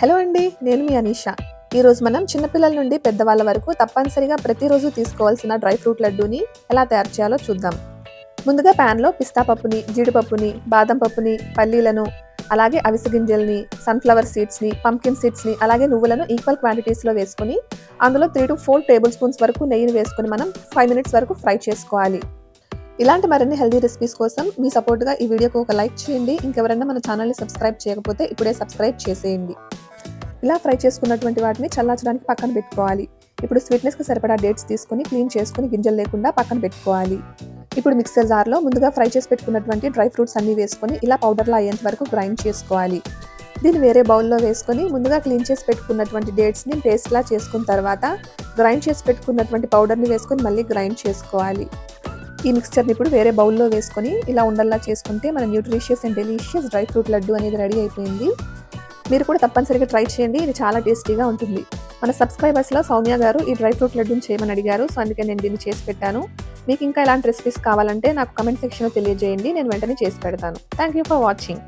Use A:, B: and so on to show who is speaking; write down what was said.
A: Hello అండి, నేను మీ అనీషా. ఈరోజు మనం చిన్నపిల్లల నుండి పెద్దవాళ్ళ వరకు తప్పనిసరిగా ప్రతిరోజు తీసుకోవాల్సిన డ్రై ఫ్రూట్ లడ్డూని ఎలా తయారు చేయాలో చూద్దాం. ముందుగా ప్యాన్లో పిస్తా పప్పుని, జీడిపప్పుని, బాదం పప్పుని, పల్లీలను, అలాగే అవిసె గింజల్ని, సన్ఫ్లవర్ సీడ్స్ని, పంకిన్ సీడ్స్ని, అలాగే నువ్వులను ఈక్వల్ క్వాంటిటీస్లో వేసుకొని అందులో 3 to 4 టేబుల్ స్పూన్స్ వరకు నెయ్యిని వేసుకొని మనం 5 minutes వరకు ఫ్రై చేసుకోవాలి. ఇలాంటి మరిన్ని హెల్దీ రెసిపీస్ కోసం మీ సపోర్ట్గా ఈ వీడియోకి ఒక లైక్ చేయండి. ఇంకెవరైనా మన ఛానల్ని సబ్స్క్రైబ్ చేయకపోతే ఇప్పుడే సబ్స్క్రైబ్ చేసేయండి. ఇలా ఫ్రై చేసుకున్నటువంటి వాటిని చల్లార్చడానికి పక్కన పెట్టుకోవాలి. ఇప్పుడు స్వీట్నెస్కి సరిపడా డేట్స్ తీసుకొని క్లీన్ చేసుకుని గింజలు లేకుండా పక్కన పెట్టుకోవాలి. ఇప్పుడు మిక్సర్ జార్లో ముందుగా ఫ్రై చేసి పెట్టుకున్నటువంటి డ్రై ఫ్రూట్స్ అన్నీ వేసుకొని ఇలా పౌడర్లా అయ్యేంత వరకు గ్రైండ్ చేసుకోవాలి. దీన్ని వేరే బౌల్లో వేసుకొని ముందుగా క్లీన్ చేసి పెట్టుకున్నటువంటి డేట్స్ని పేస్ట్లా చేసుకున్న తర్వాత గ్రైండ్ చేసి పెట్టుకున్నటువంటి పౌడర్ని వేసుకొని మళ్ళీ గ్రైండ్ చేసుకోవాలి. ఈ మిక్స్చర్ని ఇప్పుడు వేరే బౌల్లో వేసుకొని ఇలా ఉండల్లా చేసుకుంటే మన nutritious and delicious dry fruit laddu అనేది రెడీ అయిపోయింది. మీరు కూడా తప్పనిసరిగా ట్రై చేయండి, ఇది చాలా టేస్టీగా ఉంటుంది. మన సబ్స్క్రైబర్స్లో సౌమ్య గారు ఈ డ్రై ఫ్రూట్ లడ్డూని చేయమని అడిగారు, సో అందుకే నేను దీన్ని చేసి పెట్టాను. మీకు ఇంకా ఇలాంటి రెసిపీస్ కావాలంటే నాకు కమెంట్ సెక్షన్లో తెలియజేయండి, నేను వెంటనే చేసి పెడతాను. Thank you for watching.